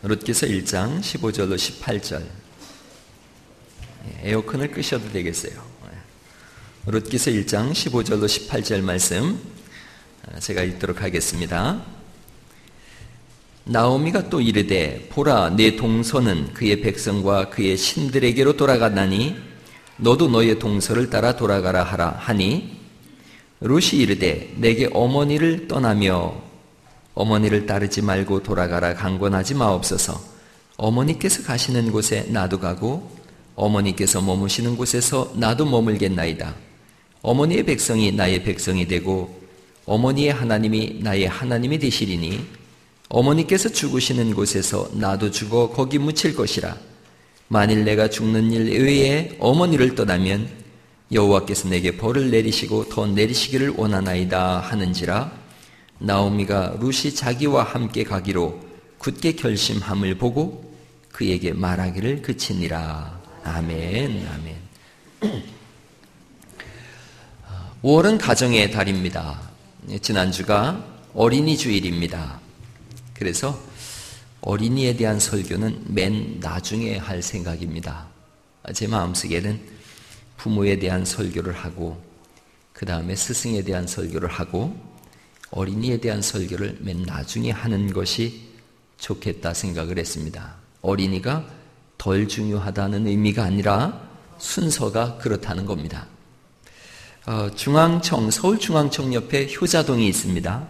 룻기서 1장 15절로 18절. 에어컨을 끄셔도 되겠어요. 룻기서 1장 15절로 18절 말씀 제가 읽도록 하겠습니다. 나오미가 또 이르되 보라 내 동서는 그의 백성과 그의 신들에게로 돌아갔나니 너도 너의 동서를 따라 돌아가라 하라 하니 룻이 이르되 내게 어머니를 떠나며 어머니를 따르지 말고 돌아가라 강권하지 마옵소서. 어머니께서 가시는 곳에 나도 가고 어머니께서 머무시는 곳에서 나도 머물겠나이다. 어머니의 백성이 나의 백성이 되고 어머니의 하나님이 나의 하나님이 되시리니 어머니께서 죽으시는 곳에서 나도 죽어 거기 묻힐 것이라. 만일 내가 죽는 일 외에 어머니를 떠나면 여호와께서 내게 벌을 내리시고 더 내리시기를 원하나이다 하는지라. 나오미가 룻이 자기와 함께 가기로 굳게 결심함을 보고 그에게 말하기를 그치니라. 아멘. 아멘. 5월은 가정의 달입니다. 지난주가 어린이 주일입니다. 그래서 어린이에 대한 설교는 맨 나중에 할 생각입니다. 제 마음속에는 부모에 대한 설교를 하고 그 다음에 스승에 대한 설교를 하고 어린이에 대한 설교를 맨 나중에 하는 것이 좋겠다 생각을 했습니다. 어린이가 덜 중요하다는 의미가 아니라 순서가 그렇다는 겁니다. 서울중앙청 옆에 효자동이 있습니다.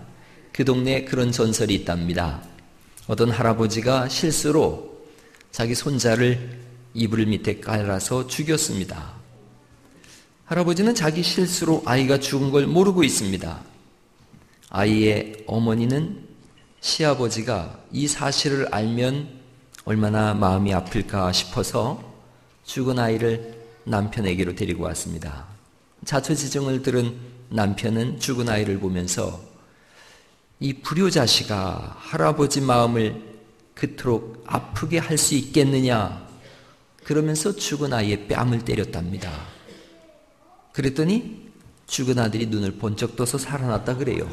그 동네에 그런 전설이 있답니다. 어떤 할아버지가 실수로 자기 손자를 이불 밑에 깔아서 죽였습니다. 할아버지는 자기 실수로 아이가 죽은 걸 모르고 있습니다. 아이의 어머니는 시아버지가 이 사실을 알면 얼마나 마음이 아플까 싶어서 죽은 아이를 남편에게로 데리고 왔습니다. 자초지종을 들은 남편은 죽은 아이를 보면서 이 불효자식아 할아버지 마음을 그토록 아프게 할 수 있겠느냐 그러면서 죽은 아이의 뺨을 때렸답니다. 그랬더니 죽은 아들이 눈을 번쩍 떠서 살아났다 그래요.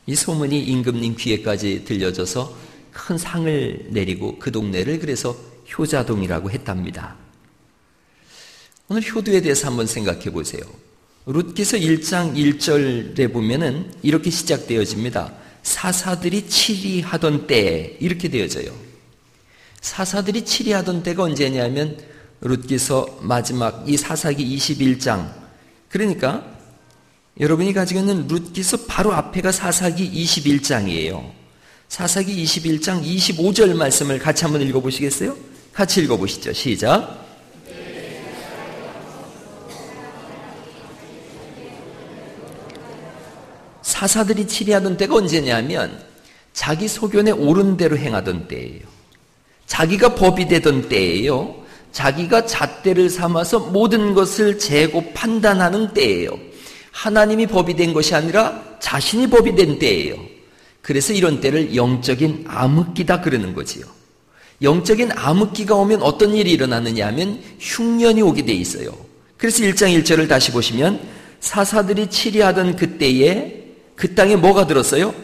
이 소문이 임금님 귀에까지 들려져서 큰 상을 내리고 그 동네를 그래서 효자동이라고 했답니다. 오늘 효도에 대해서 한번 생각해 보세요. 룻기서 1장 1절에 보면은 이렇게 시작되어집니다. 사사들이 치리하던 때 이렇게 되어져요. 사사들이 치리하던 때가 언제냐면 룻기서 마지막 이 사사기 21장. 그러니까 여러분이 가지고 있는 룻기서 바로 앞에가 사사기 21장이에요. 사사기 21장 25절 말씀을 같이 한번 읽어보시겠어요? 같이 읽어보시죠. 시작. 사사들이 치리하던 때가 언제냐면 자기 소견에 옳은 대로 행하던 때예요. 자기가 법이 되던 때예요. 자기가 잣대를 삼아서 모든 것을 재고 판단하는 때예요. 하나님이 법이 된 것이 아니라 자신이 법이 된 때예요. 그래서 이런 때를 영적인 암흑기다 그러는 거지요. 영적인 암흑기가 오면 어떤 일이 일어나느냐 하면 흉년이 오게 돼 있어요. 그래서 1장 1절을 다시 보시면 사사들이 치리하던 그때에 그 땅에 뭐가 들었어요?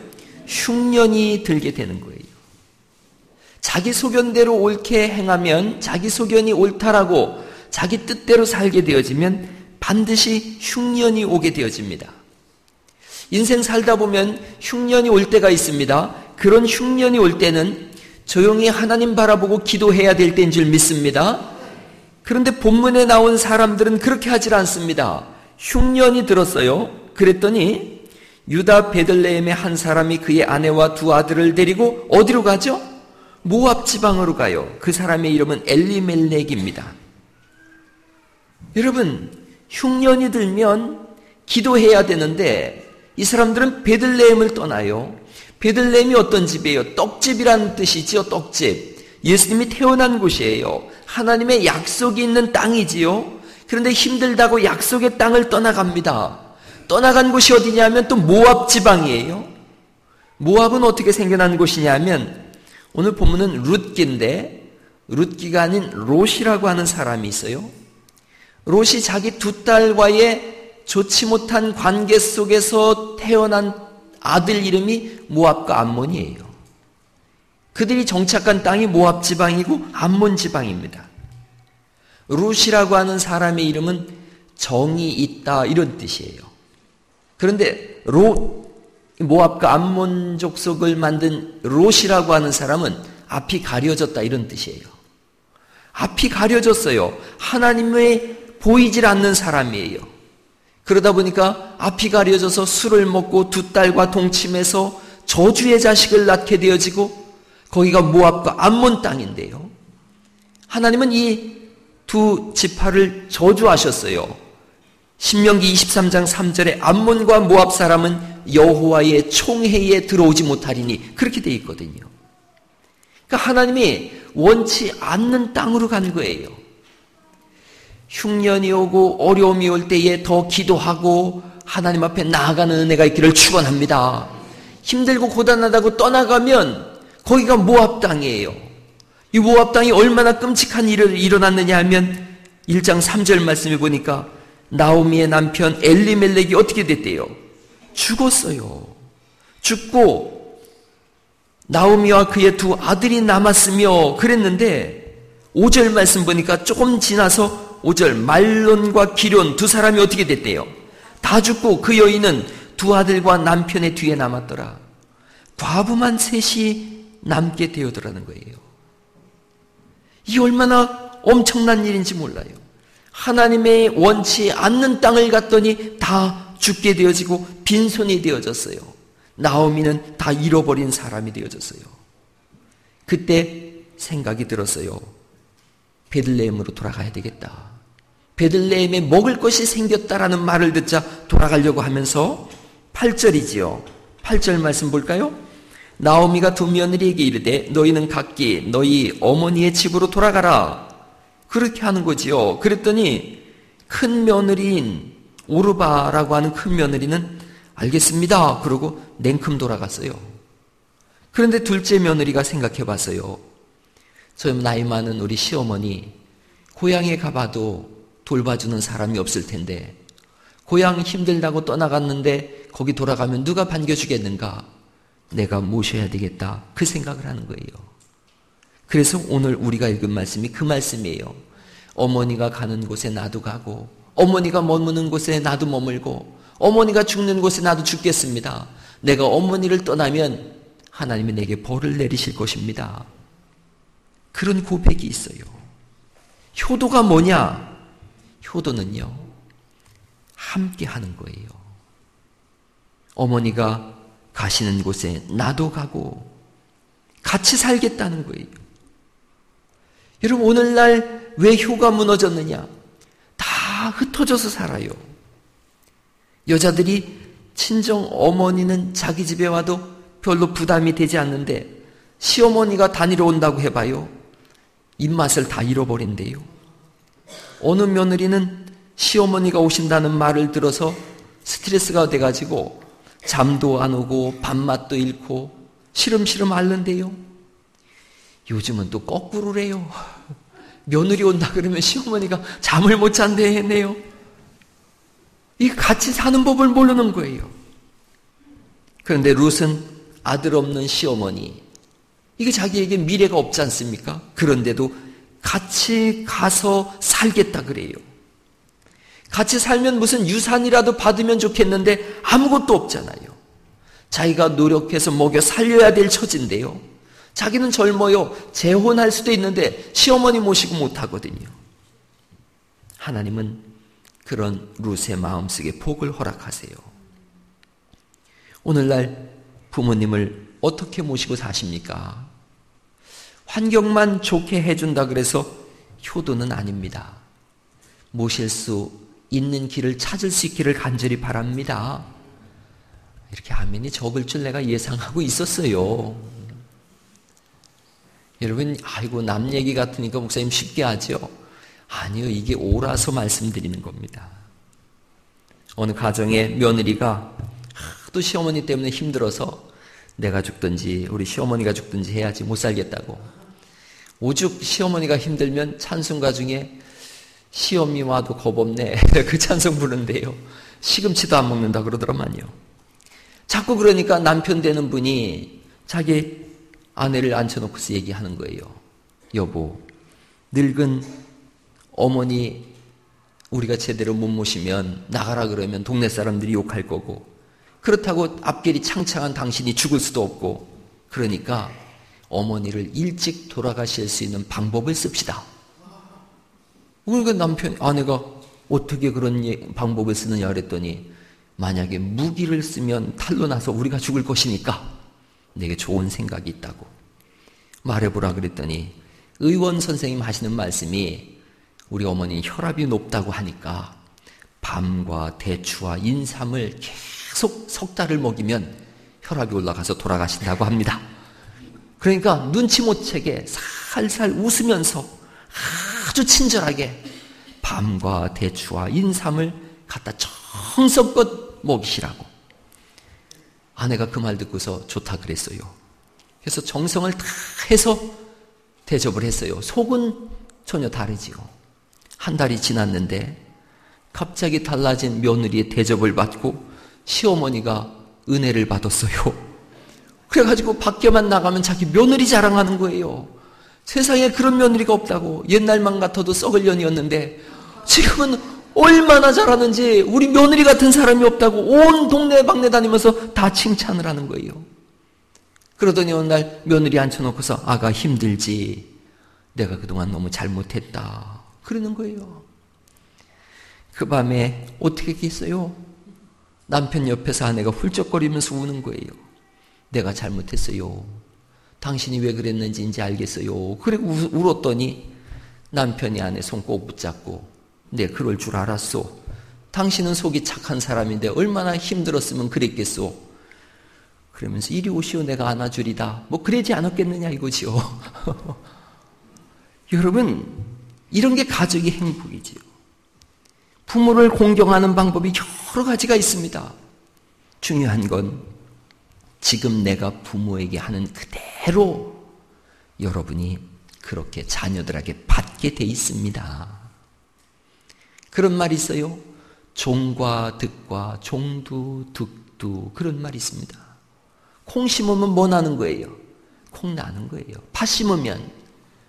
흉년이 들게 되는 거예요. 자기 소견대로 옳게 행하면 자기 소견이 옳다라고 자기 뜻대로 살게 되어지면 반드시 흉년이 오게 되어집니다. 인생 살다 보면 흉년이 올 때가 있습니다. 그런 흉년이 올 때는 조용히 하나님 바라보고 기도해야 될 때인 줄 믿습니다. 그런데 본문에 나온 사람들은 그렇게 하질 않습니다. 흉년이 들었어요. 그랬더니 유다 베들레헴의 한 사람이 그의 아내와 두 아들을 데리고 어디로 가죠? 모압 지방으로 가요. 그 사람의 이름은 엘리멜렉입니다. 여러분, 흉년이 들면 기도해야 되는데 이 사람들은 베들레헴을 떠나요. 베들레헴이 어떤 집이에요? 떡집이라는 뜻이지요. 떡집. 예수님이 태어난 곳이에요. 하나님의 약속이 있는 땅이지요. 그런데 힘들다고 약속의 땅을 떠나갑니다. 떠나간 곳이 어디냐면 또 모압 지방이에요. 모압은 어떻게 생겨난 곳이냐면 오늘 본문은 룻기인데 룻기가 아닌 롯이라고 하는 사람이 있어요. 롯이 자기 두 딸과의 좋지 못한 관계 속에서 태어난 아들 이름이 모압과 암몬이에요. 그들이 정착한 땅이 모압 지방이고 암몬 지방입니다. 룻이라고 하는 사람의 이름은 정이 있다 이런 뜻이에요. 그런데 모압과 암몬 족속을 만든 롯이라고 하는 사람은 앞이 가려졌다 이런 뜻이에요. 앞이 가려졌어요. 하나님의 보이질 않는 사람이에요. 그러다 보니까 앞이 가려져서 술을 먹고 두 딸과 동침해서 저주의 자식을 낳게 되어지고 거기가 모압과 암몬 땅인데요. 하나님은 이 두 지파를 저주하셨어요. 신명기 23장 3절에 암몬과 모압 사람은 여호와의 총회에 들어오지 못하리니 그렇게 되어 있거든요. 그러니까 하나님이 원치 않는 땅으로 간 거예요. 흉년이 오고 어려움이 올 때에 더 기도하고 하나님 앞에 나아가는 은혜가 있기를 축원합니다. 힘들고 고단하다고 떠나가면 거기가 모압 땅이에요. 이 모압 땅이 얼마나 끔찍한 일을 일어났느냐 하면 1장 3절 말씀해 보니까 나오미의 남편 엘리멜렉이 어떻게 됐대요? 죽었어요. 죽고 나오미와 그의 두 아들이 남았으며 그랬는데 5절 말씀 보니까 조금 지나서 5절 말론과 기럨 두 사람이 어떻게 됐대요? 다 죽고 그 여인은 두 아들과 남편의 뒤에 남았더라. 과부만 셋이 남게 되어더라는 거예요. 이 얼마나 엄청난 일인지 몰라요. 하나님의 원치 않는 땅을 갔더니 다 죽게 되어지고 빈손이 되어졌어요. 나오미는 다 잃어버린 사람이 되어졌어요. 그때 생각이 들었어요. 베들레헴으로 돌아가야 되겠다. 베들레헴에 먹을 것이 생겼다라는 말을 듣자 돌아가려고 하면서 8절이지요. 8절 말씀 볼까요? 나오미가 두 며느리에게 이르되 너희는 각기 너희 어머니의 집으로 돌아가라. 그렇게 하는 거지요. 그랬더니 큰 며느리인 오르바라고 하는 큰 며느리는 알겠습니다. 그러고 냉큼 돌아갔어요. 그런데 둘째 며느리가 생각해 봤어요. 저 나이 많은 우리 시어머니 고향에 가봐도 돌봐주는 사람이 없을 텐데 고향 힘들다고 떠나갔는데 거기 돌아가면 누가 반겨주겠는가? 내가 모셔야 되겠다. 그 생각을 하는 거예요. 그래서 오늘 우리가 읽은 말씀이 그 말씀이에요. 어머니가 가는 곳에 나도 가고 어머니가 머무는 곳에 나도 머물고 어머니가 죽는 곳에 나도 죽겠습니다. 내가 어머니를 떠나면 하나님이 내게 벌을 내리실 것입니다. 그런 고백이 있어요. 효도가 뭐냐? 효도는요, 함께 하는 거예요. 어머니가 가시는 곳에 나도 가고 같이 살겠다는 거예요. 여러분, 오늘날 왜 효가 무너졌느냐? 다 흩어져서 살아요. 여자들이 친정 어머니는 자기 집에 와도 별로 부담이 되지 않는데 시어머니가 다니러 온다고 해봐요. 입맛을 다 잃어버린대요. 어느 며느리는 시어머니가 오신다는 말을 들어서 스트레스가 돼가지고 잠도 안 오고 밥맛도 잃고 시름시름 앓는데요. 요즘은 또 거꾸로래요. 며느리 온다 그러면 시어머니가 잠을 못 잔대 했네요. 이 같이 사는 법을 모르는 거예요. 그런데 룻은 아들 없는 시어머니, 이게 자기에게 미래가 없지 않습니까? 그런데도 같이 가서 살겠다 그래요. 같이 살면 무슨 유산이라도 받으면 좋겠는데 아무것도 없잖아요. 자기가 노력해서 먹여 살려야 될 처지인데요. 자기는 젊어요. 재혼할 수도 있는데 시어머니 모시고 못하거든요. 하나님은 그런 룻의 마음속에 복을 허락하세요. 오늘날 부모님을 어떻게 모시고 사십니까? 환경만 좋게 해준다 그래서 효도는 아닙니다. 모실 수 있는 길을 찾을 수 있기를 간절히 바랍니다. 이렇게 아멘이 적을 줄 내가 예상하고 있었어요. 여러분, 아이고 남 얘기 같으니까 목사님 쉽게 하죠. 아니요, 이게 옳아서 말씀드리는 겁니다. 어느 가정에 며느리가 하도 시어머니 때문에 힘들어서 내가 죽든지 우리 시어머니가 죽든지 해야지 못 살겠다고. 오죽 시어머니가 힘들면 찬송가 중에 시어미 와도 겁없네 그 찬송 부르는데요. 시금치도 안 먹는다 그러더라만요. 자꾸 그러니까 남편 되는 분이 자기 아내를 앉혀놓고서 얘기하는 거예요. 여보, 늙은 어머니 우리가 제대로 못 모시면 나가라 그러면 동네 사람들이 욕할 거고, 그렇다고 앞길이 창창한 당신이 죽을 수도 없고, 그러니까 어머니를 일찍 돌아가실 수 있는 방법을 씁시다. 그러니까 아내가 어떻게 그런 방법을 쓰느냐 그랬더니, 만약에 무기를 쓰면 탈로 나서 우리가 죽을 것이니까 내게 좋은 생각이 있다고 말해보라 그랬더니, 의원 선생님 하시는 말씀이 우리 어머니 혈압이 높다고 하니까 밤과 대추와 인삼을 계속 석 달을 먹이면 혈압이 올라가서 돌아가신다고 합니다. 그러니까 눈치 못 채게 살살 웃으면서 아주 친절하게 밤과 대추와 인삼을 갖다 정성껏 먹이시라고. 아내가 그 말 듣고서 좋다 그랬어요. 그래서 정성을 다 해서 대접을 했어요. 속은 전혀 다르지요. 한 달이 지났는데 갑자기 달라진 며느리의 대접을 받고 시어머니가 은혜를 받았어요. 그래가지고 밖에만 나가면 자기 며느리 자랑하는 거예요. 세상에 그런 며느리가 없다고. 옛날만 같아도 썩을 년이었는데 지금은 얼마나 잘하는지 우리 며느리 같은 사람이 없다고 온 동네 방네 다니면서 다 칭찬을 하는 거예요. 그러더니 어느 날 며느리 앉혀놓고서 아가 힘들지? 내가 그동안 너무 잘못했다. 그러는 거예요. 그 밤에 어떻게 했겠어요? 남편 옆에서 아내가 훌쩍거리면서 우는 거예요. 내가 잘못했어요. 당신이 왜 그랬는지 이제 알겠어요. 그리고 울었더니 남편이 아내 손 꼭 붙잡고, 네, 그럴 줄 알았소. 당신은 속이 착한 사람인데 얼마나 힘들었으면 그랬겠소. 그러면서 이리 오시오, 내가 안아주리다. 뭐 그러지 않았겠느냐 이거지요. 여러분, 이런 게 가족의 행복이지요. 부모를 공경하는 방법이 여러 가지가 있습니다. 중요한 건 지금 내가 부모에게 하는 그대로 여러분이 그렇게 자녀들에게 받게 돼 있습니다. 그런 말이 있어요. 종과 득과 종두 득두, 그런 말이 있습니다. 콩 심으면 뭐 나는 거예요? 콩 나는 거예요. 팥 심으면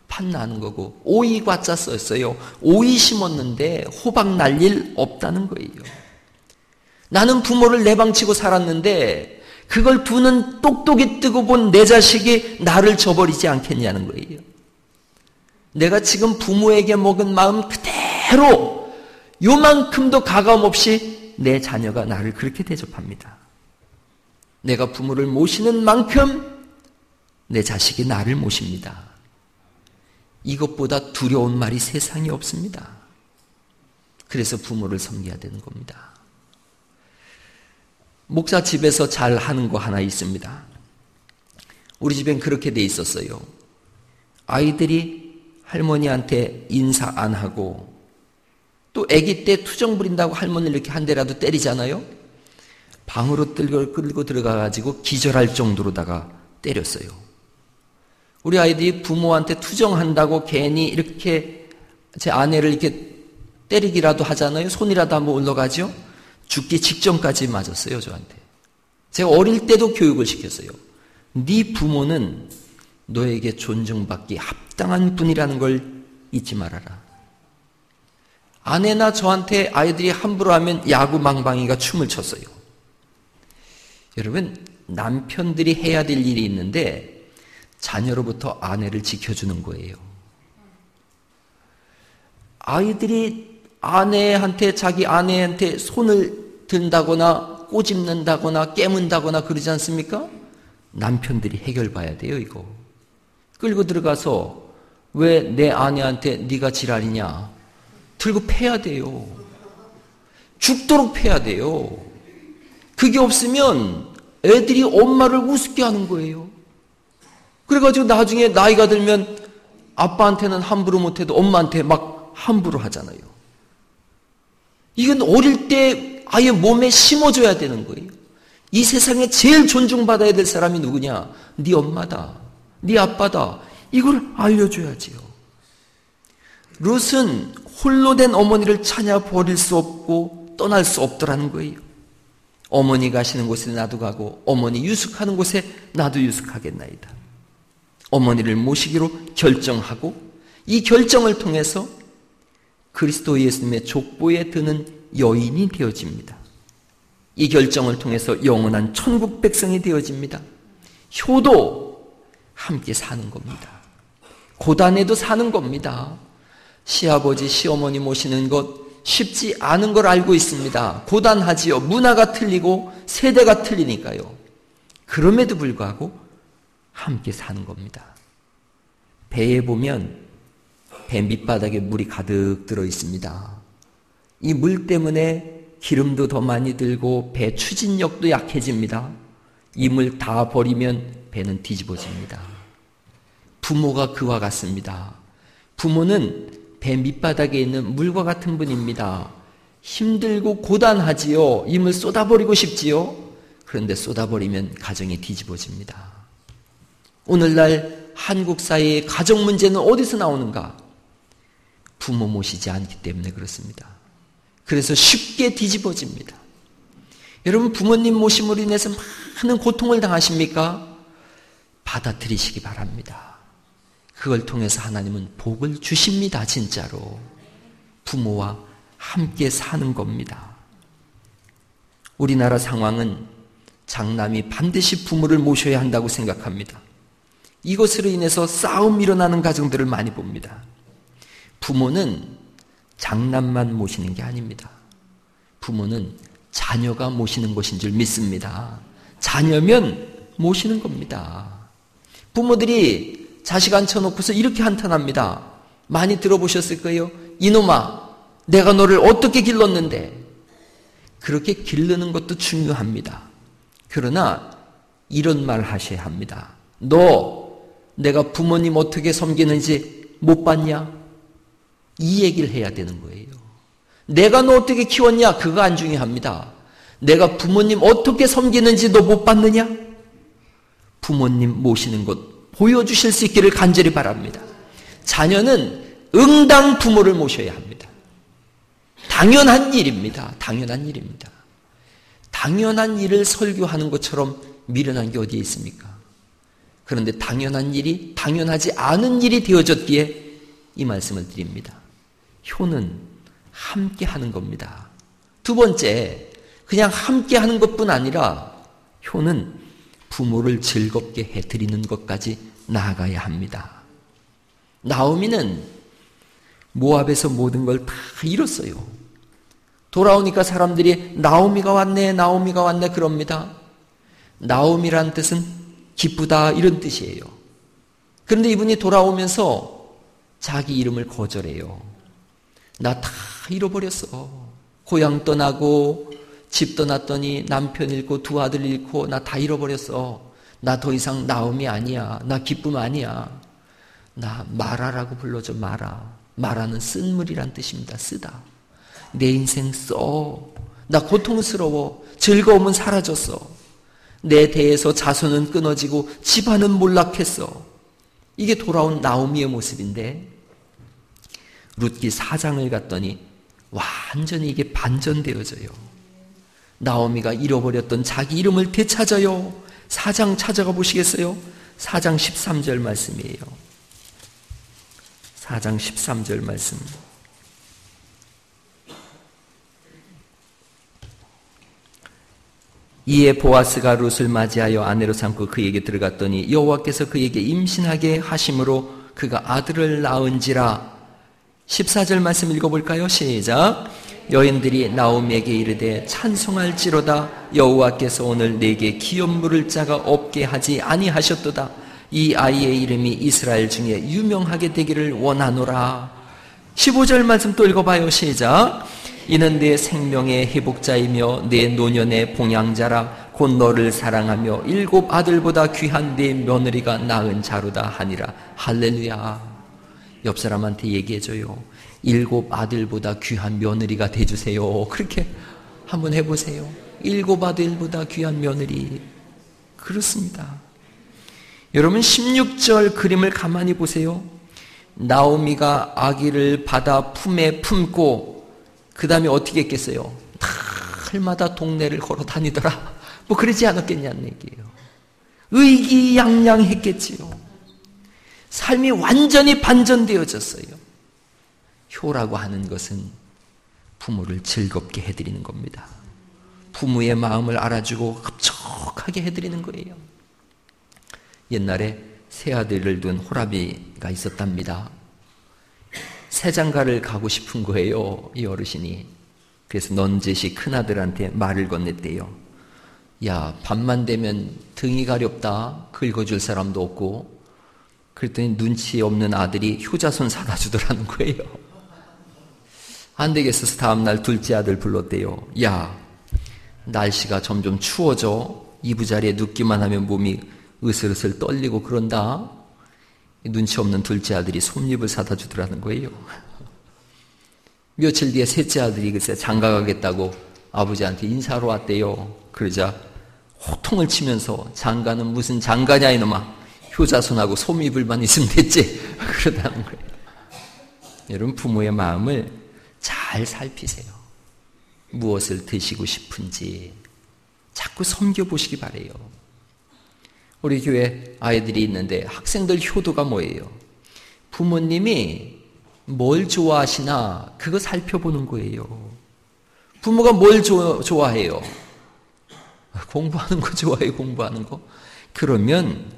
팥 나는 거고, 오이 과자 썼어요. 오이 심었는데 호박 날 일 없다는 거예요. 나는 부모를 내방치고 살았는데 그걸 두 눈 똑똑히 뜨고 본 내 자식이 나를 저버리지 않겠냐는 거예요. 내가 지금 부모에게 먹은 마음 그대로 요만큼도 가감 없이 내 자녀가 나를 그렇게 대접합니다. 내가 부모를 모시는 만큼 내 자식이 나를 모십니다. 이것보다 두려운 말이 세상에 없습니다. 그래서 부모를 섬겨야 되는 겁니다. 목사 집에서 잘 하는 거 하나 있습니다. 우리 집엔 그렇게 돼 있었어요. 아이들이 할머니한테 인사 안 하고, 또 아기 때 투정 부린다고 할머니를 이렇게 한 대라도 때리잖아요. 방으로 끌고 들어가가지고 기절할 정도로다가 때렸어요. 우리 아이들이 부모한테 투정한다고 괜히 이렇게 제 아내를 이렇게 때리기라도 하잖아요. 손이라도 한번 올라가죠. 죽기 직전까지 맞았어요, 저한테. 제가 어릴 때도 교육을 시켰어요. 네 부모는 너에게 존중받기 합당한 분이라는 걸 잊지 말아라. 아내나 저한테 아이들이 함부로 하면 야구 망방이가 춤을 췄어요. 여러분, 남편들이 해야 될 일이 있는데 자녀로부터 아내를 지켜주는 거예요. 아이들이 자기 아내한테 손을 든다거나 꼬집는다거나 깨문다거나 그러지 않습니까? 남편들이 해결봐야 돼요, 이거. 끌고 들어가서 왜 내 아내한테 네가 지랄이냐? 들고 패야 돼요. 죽도록 패야 돼요. 그게 없으면 애들이 엄마를 우습게 하는 거예요. 그래가지고 나중에 나이가 들면 아빠한테는 함부로 못해도 엄마한테 막 함부로 하잖아요. 이건 어릴 때 아예 몸에 심어줘야 되는 거예요. 이 세상에 제일 존중받아야 될 사람이 누구냐? 네 엄마다. 네 아빠다. 이걸 알려줘야지요. 룻은 홀로 된 어머니를 찾아 버릴 수 없고 떠날 수 없더라는 거예요. 어머니 가시는 곳에 나도 가고 어머니 유숙하는 곳에 나도 유숙하겠나이다. 어머니를 모시기로 결정하고 이 결정을 통해서 그리스도 예수님의 족보에 드는 여인이 되어집니다. 이 결정을 통해서 영원한 천국 백성이 되어집니다. 효도 함께 사는 겁니다. 고단에도 사는 겁니다. 시아버지, 시어머니 모시는 것 쉽지 않은 걸 알고 있습니다. 고단하지요. 문화가 틀리고 세대가 틀리니까요. 그럼에도 불구하고 함께 사는 겁니다. 배에 보면 배 밑바닥에 물이 가득 들어 있습니다. 이 물 때문에 기름도 더 많이 들고 배 추진력도 약해집니다. 이 물 다 버리면 배는 뒤집어집니다. 부모가 그와 같습니다. 부모는 배 밑바닥에 있는 물과 같은 분입니다. 힘들고 고단하지요. 이 물 쏟아버리고 싶지요. 그런데 쏟아버리면 가정이 뒤집어집니다. 오늘날 한국 사회의 가정 문제는 어디서 나오는가? 부모 모시지 않기 때문에 그렇습니다. 그래서 쉽게 뒤집어집니다. 여러분, 부모님 모심으로 인해서 많은 고통을 당하십니까? 받아들이시기 바랍니다. 그걸 통해서 하나님은 복을 주십니다. 진짜로. 부모와 함께 사는 겁니다. 우리나라 상황은 장남이 반드시 부모를 모셔야 한다고 생각합니다. 이것으로 인해서 싸움이 일어나는 가정들을 많이 봅니다. 부모는 장남만 모시는 게 아닙니다. 부모는 자녀가 모시는 것인 줄 믿습니다. 자녀면 모시는 겁니다. 부모들이 자식 앉혀놓고서 이렇게 한탄합니다. 많이 들어보셨을 거예요. 이놈아, 내가 너를 어떻게 길렀는데. 그렇게 기르는 것도 중요합니다. 그러나 이런 말 하셔야 합니다. 너 내가 부모님 어떻게 섬기는지 못 봤냐? 이 얘기를 해야 되는 거예요. 내가 너 어떻게 키웠냐? 그거 안 중요합니다. 내가 부모님 어떻게 섬기는지 너 못 봤느냐? 부모님 모시는 것 보여주실 수 있기를 간절히 바랍니다. 자녀는 응당 부모를 모셔야 합니다. 당연한 일입니다. 당연한 일입니다. 당연한 일을 설교하는 것처럼 미련한 게 어디에 있습니까? 그런데 당연한 일이 당연하지 않은 일이 되어졌기에 이 말씀을 드립니다. 효는 함께 하는 겁니다. 두 번째, 그냥 함께 하는 것뿐 아니라 효는 부모를 즐겁게 해드리는 것까지 나아가야 합니다. 나오미는 모압에서 모든 걸 다 잃었어요. 돌아오니까 사람들이 나오미가 왔네, 나오미가 왔네 그럽니다. 나오미란 뜻은 기쁘다 이런 뜻이에요. 그런데 이분이 돌아오면서 자기 이름을 거절해요. 나 다 잃어버렸어. 고향 떠나고 집 떠났더니 남편 잃고 두 아들 잃고 나 다 잃어버렸어. 나 더 이상 나옴이 아니야. 나 기쁨 아니야. 나 마라라고 불러줘. 마라는 쓴물이란 뜻입니다. 쓰다. 내 인생 써. 나 고통스러워. 즐거움은 사라졌어. 내 대에서 자손은 끊어지고 집안은 몰락했어. 이게 돌아온 나오미의 모습인데 룻기 4장을 갔더니 완전히 이게 반전되어져요. 나오미가 잃어버렸던 자기 이름을 되찾아요. 4장 찾아가 보시겠어요? 4장 13절 말씀이에요. 4장 13절 말씀. 이에 보아스가 룻을 맞이하여 아내로 삼고 그에게 들어갔더니 여호와께서 그에게 임신하게 하심으로 그가 아들을 낳은지라. 14절 말씀 읽어볼까요? 시작. 여인들이 나오미에게 이르되 찬송할지로다. 여호와께서 오늘 내게 기업 물을 자가 없게 하지 아니하셨도다. 이 아이의 이름이 이스라엘 중에 유명하게 되기를 원하노라. 15절 말씀 또 읽어봐요. 시작. 이는 내 생명의 회복자이며 내 노년의 봉양자라. 곧 너를 사랑하며 7 아들보다 귀한 내 며느리가 낳은 자로다 하니라. 할렐루야. 옆 사람한테 얘기해줘요. 7 아들보다 귀한 며느리가 돼주세요. 그렇게 한번 해보세요. 7 아들보다 귀한 며느리. 그렇습니다. 여러분 16절 그림을 가만히 보세요. 나오미가 아기를 받아 품에 품고 그 다음에 어떻게 했겠어요? 다 마을마다 동네를 걸어 다니더라. 뭐 그러지 않았겠냐는 얘기예요. 의기양양했겠지요. 삶이 완전히 반전되어졌어요. 효라고 하는 것은 부모를 즐겁게 해드리는 겁니다. 부모의 마음을 알아주고 흡족하게 해드리는 거예요. 옛날에 세 아들을 둔 호라비가 있었답니다. 새장가를 가고 싶은 거예요, 이 어르신이. 그래서 넌지시 큰아들한테 말을 건넸대요. 야, 밤만 되면 등이 가렵다. 긁어줄 사람도 없고. 그랬더니 눈치 없는 아들이 효자손 사다 주더라는 거예요. 안 되겠어서 다음날 둘째 아들 불렀대요. 야, 날씨가 점점 추워져. 이부자리에 눕기만 하면 몸이 으슬으슬 떨리고 그런다. 눈치 없는 둘째 아들이 솜잎을 사다 주더라는 거예요. 며칠 뒤에 셋째 아들이 글쎄 장가 가겠다고 아버지한테 인사하러 왔대요. 그러자 호통을 치면서 장가는 무슨 장가냐 이놈아. 효자손하고 솜잎을만 있으면 됐지. 그러다는 거예요. 여러분, 부모의 마음을 잘 살피세요. 무엇을 드시고 싶은지 자꾸 섬겨보시기 바래요. 우리 교회 아이들이 있는데 학생들 효도가 뭐예요? 부모님이 뭘 좋아하시나 그거 살펴보는 거예요. 부모가 뭘 좋아해요? 공부하는 거 좋아해요, 공부하는 거? 그러면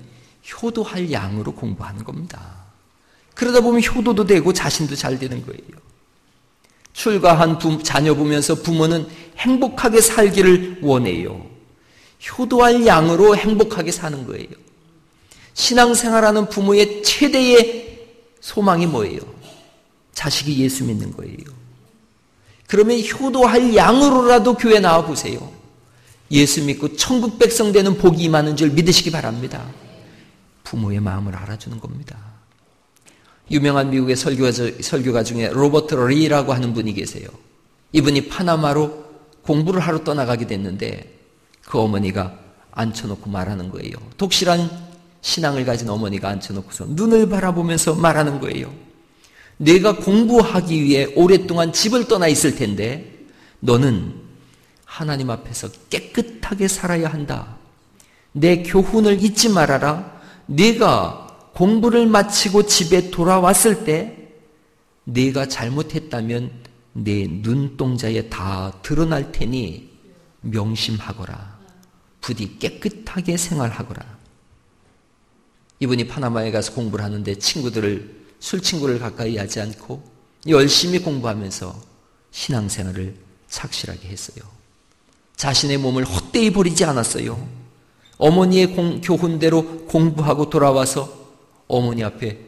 효도할 양으로 공부하는 겁니다. 그러다 보면 효도도 되고 자신도 잘 되는 거예요. 출가한 자녀 보면서 부모는 행복하게 살기를 원해요. 효도할 양으로 행복하게 사는 거예요. 신앙생활하는 부모의 최대의 소망이 뭐예요? 자식이 예수 믿는 거예요. 그러면 효도할 양으로라도 교회 나와 보세요. 예수 믿고 천국 백성 되는 복이 임하는 줄 믿으시기 바랍니다. 부모의 마음을 알아주는 겁니다. 유명한 미국의 설교가 중에 로버트 리라고 하는 분이 계세요. 이분이 파나마로 공부를 하러 떠나가게 됐는데 그 어머니가 앉혀놓고 말하는 거예요. 독실한 신앙을 가진 어머니가 앉혀놓고서 눈을 바라보면서 말하는 거예요. 내가 공부하기 위해 오랫동안 집을 떠나 있을 텐데 너는 하나님 앞에서 깨끗하게 살아야 한다. 내 교훈을 잊지 말아라. 네가 공부를 마치고 집에 돌아왔을 때 네가 잘못했다면 내 눈동자에 다 드러날 테니 명심하거라. 부디 깨끗하게 생활하거라. 이분이 파나마에 가서 공부를 하는데 술 친구를 가까이 하지 않고 열심히 공부하면서 신앙생활을 착실하게 했어요. 자신의 몸을 헛되이 버리지 않았어요. 어머니의 교훈대로 공부하고 돌아와서 어머니 앞에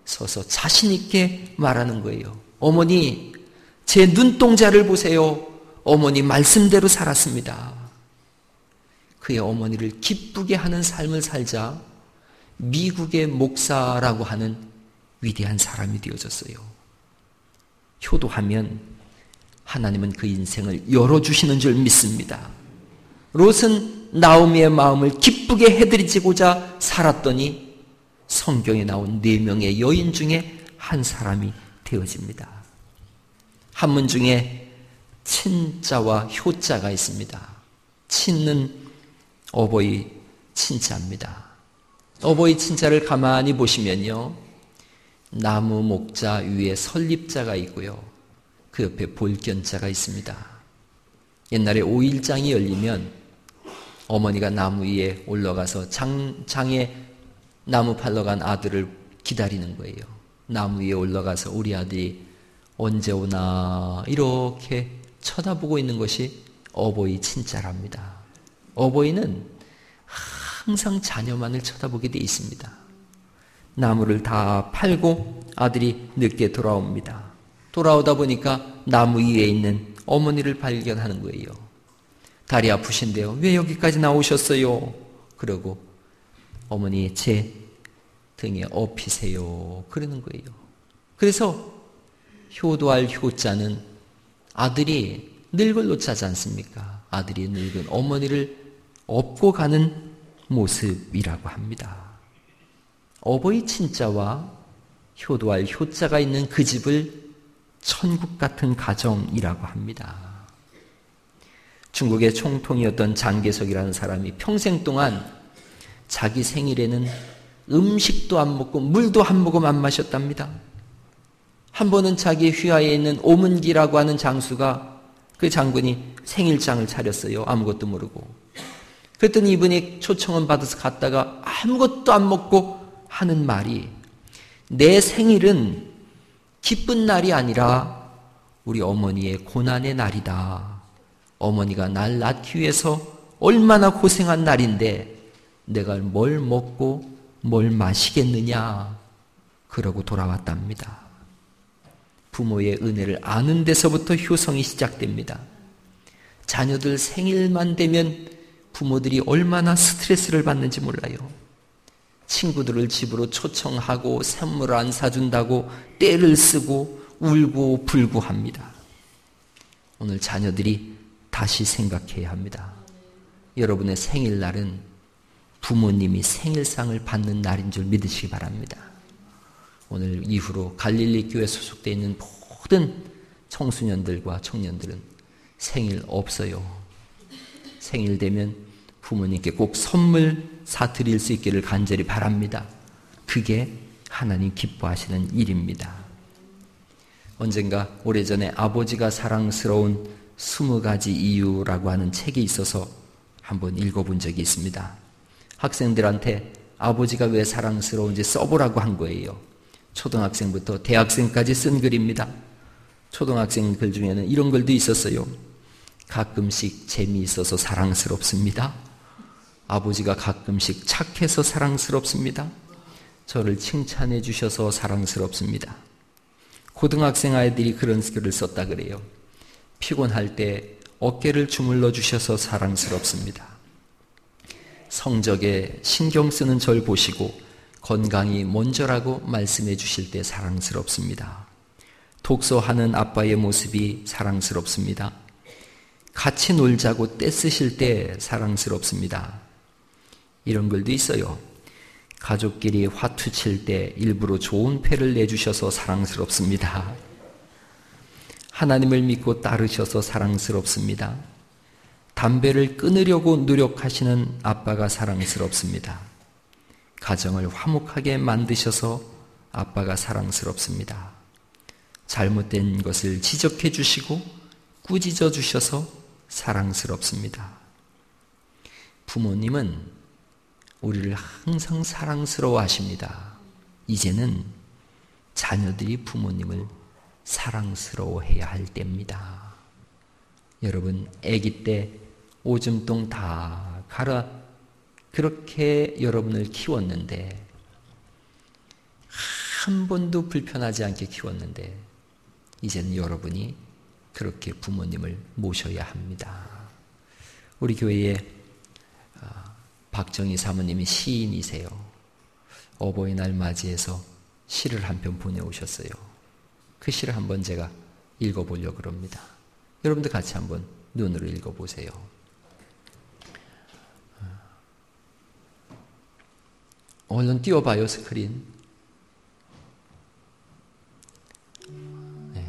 서서 자신 있게 말하는 거예요. 어머니, 제 눈동자를 보세요. 어머니 말씀대로 살았습니다. 그의 어머니를 기쁘게 하는 삶을 살자 미국의 목사라고 하는 위대한 사람이 되어졌어요. 효도하면 하나님은 그 인생을 열어주시는 줄 믿습니다. 롯은 나오미의 마음을 기쁘게 해드리고자 살았더니 성경에 나온 4명의 여인 중에 한 사람이 되어집니다. 한문 중에 친자와 효자가 있습니다. 친은 어버이 친자입니다. 어버이 친자를 가만히 보시면요, 나무 목자 위에 설립자가 있고요, 그 옆에 볼견자가 있습니다. 옛날에 5일장이 열리면 어머니가 나무 위에 올라가서 장에 나무 팔러 간 아들을 기다리는 거예요. 나무 위에 올라가서 우리 아들이 언제 오나 이렇게 쳐다보고 있는 것이 어버이 친자랍니다. 어버이는 항상 자녀만을 쳐다보게 돼 있습니다. 나무를 다 팔고 아들이 늦게 돌아옵니다. 돌아오다 보니까 나무 위에 있는 어머니를 발견하는 거예요. 다리 아프신데요. 왜 여기까지 나오셨어요? 그러고 어머니 제 등에 업히세요. 그러는 거예요. 그래서 효도할 효자는 아들이 늙을 놓자지 않습니까? 아들이 늙은 어머니를 업고 가는 모습이라고 합니다. 어버이 친자와 효도할 효자가 있는 그 집을 천국 같은 가정이라고 합니다. 중국의 총통이었던 장개석이라는 사람이 평생 동안 자기 생일에는 음식도 안 먹고 물도 한 모금 안 마셨답니다. 한 번은 자기 휘하에 있는 오문기라고 하는 장수가, 그 장군이 생일장을 차렸어요. 아무것도 모르고. 그랬더니 이분이 초청은 받아서 갔다가 아무것도 안 먹고 하는 말이, 내 생일은 기쁜 날이 아니라 우리 어머니의 고난의 날이다. 어머니가 날 낳기 위해서 얼마나 고생한 날인데 내가 뭘 먹고 뭘 마시겠느냐, 그러고 돌아왔답니다. 부모의 은혜를 아는 데서부터 효성이 시작됩니다. 자녀들 생일만 되면 부모들이 얼마나 스트레스를 받는지 몰라요. 친구들을 집으로 초청하고 선물을 안 사준다고 떼를 쓰고 울고 불고 합니다. 오늘 자녀들이 다시 생각해야 합니다. 여러분의 생일날은 부모님이 생일상을 받는 날인 줄 믿으시기 바랍니다. 오늘 이후로 갈릴리 교회 소속되어 있는 모든 청소년들과 청년들은 생일 없어요. 생일 되면 부모님께 꼭 선물 사드릴 수 있기를 간절히 바랍니다. 그게 하나님 기뻐하시는 일입니다. 언젠가 오래전에 아버지가 사랑스러운 20가지 이유라고 하는 책이 있어서 한번 읽어본 적이 있습니다. 학생들한테 아버지가 왜 사랑스러운지 써보라고 한 거예요. 초등학생부터 대학생까지 쓴 글입니다. 초등학생 글 중에는 이런 글도 있었어요. 가끔씩 재미있어서 사랑스럽습니다. 아버지가 가끔씩 착해서 사랑스럽습니다. 저를 칭찬해 주셔서 사랑스럽습니다. 고등학생 아이들이 그런 글을 썼다 그래요. 피곤할 때 어깨를 주물러 주셔서 사랑스럽습니다. 성적에 신경 쓰는 절 보시고 건강이 먼저라고 말씀해 주실 때 사랑스럽습니다. 독서하는 아빠의 모습이 사랑스럽습니다. 같이 놀자고 떼쓰실 때 사랑스럽습니다. 이런 글도 있어요. 가족끼리 화투 칠 때 일부러 좋은 패를 내주셔서 사랑스럽습니다. 하나님을 믿고 따르셔서 사랑스럽습니다. 담배를 끊으려고 노력하시는 아빠가 사랑스럽습니다. 가정을 화목하게 만드셔서 아빠가 사랑스럽습니다. 잘못된 것을 지적해 주시고 꾸짖어 주셔서 사랑스럽습니다. 부모님은 우리를 항상 사랑스러워 하십니다. 이제는 자녀들이 부모님을 사랑스러워해야 할 때입니다. 여러분, 아기 때 오줌똥 다 갈아 그렇게 여러분을 키웠는데, 한 번도 불편하지 않게 키웠는데, 이제는 여러분이 그렇게 부모님을 모셔야 합니다. 우리 교회에 박정희 사모님이 시인이세요. 어버이날 맞이해서 시를 한 편 보내오셨어요. 그 시를 한번 제가 읽어보려고 합니다. 여러분들 같이 한번 눈으로 읽어보세요. 얼른 띄워봐요, 스크린. 네.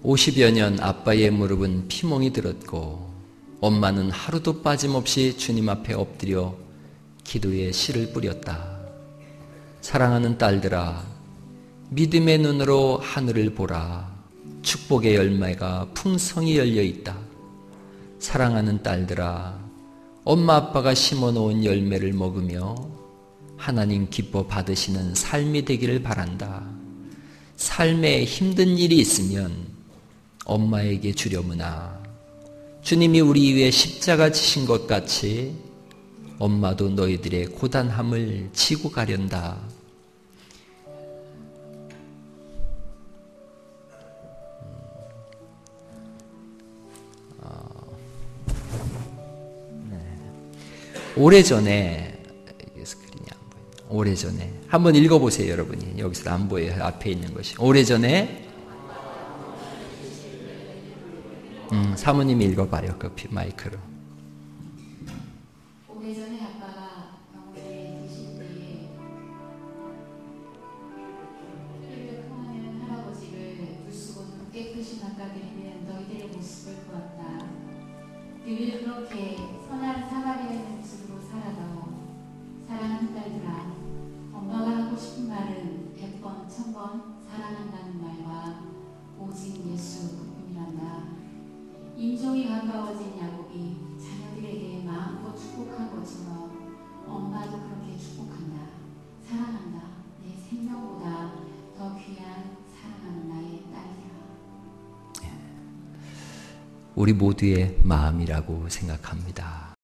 50여 년 아빠의 무릎은 피멍이 들었고 엄마는 하루도 빠짐없이 주님 앞에 엎드려 기도의 씨를 뿌렸다. 사랑하는 딸들아, 믿음의 눈으로 하늘을 보라. 축복의 열매가 풍성히 열려 있다. 사랑하는 딸들아, 엄마 아빠가 심어놓은 열매를 먹으며 하나님 기뻐 받으시는 삶이 되기를 바란다. 삶에 힘든 일이 있으면 엄마에게 주려무나 주님이 우리 위해 십자가 지신 것 같이 엄마도 너희들의 고단함을 지고 가련다. 오래전에, 스크린이 안 보여요. 오래전에 한번 읽어보세요. 여러분이 여기서 안 보여요. 앞에 있는 것이. 오래전에 사모님이 읽어봐요. 그 마이크로. 오래전에 아빠가 병원에 계실 때에 피를 토하는 할아버지를 불 쓰고는 깨끗이 닦아드리는 너희들의 모습을 보았다. 늘 그렇게 선한 사마리아인 모습으로 살아도 사랑하는 딸들아, 엄마가 하고 싶은 말은 100번, 1000번 사랑한다는 말과 오직 예수 그뿐이란다. 임종이 가까워진 야곱이 자녀들에게 마음껏 축복한 것처럼 엄마도 그렇게 축복한다. 사랑한다. 내 생명보다 더 귀한 사랑하는 나의 딸이라. 우리 모두의 마음이라고 생각합니다.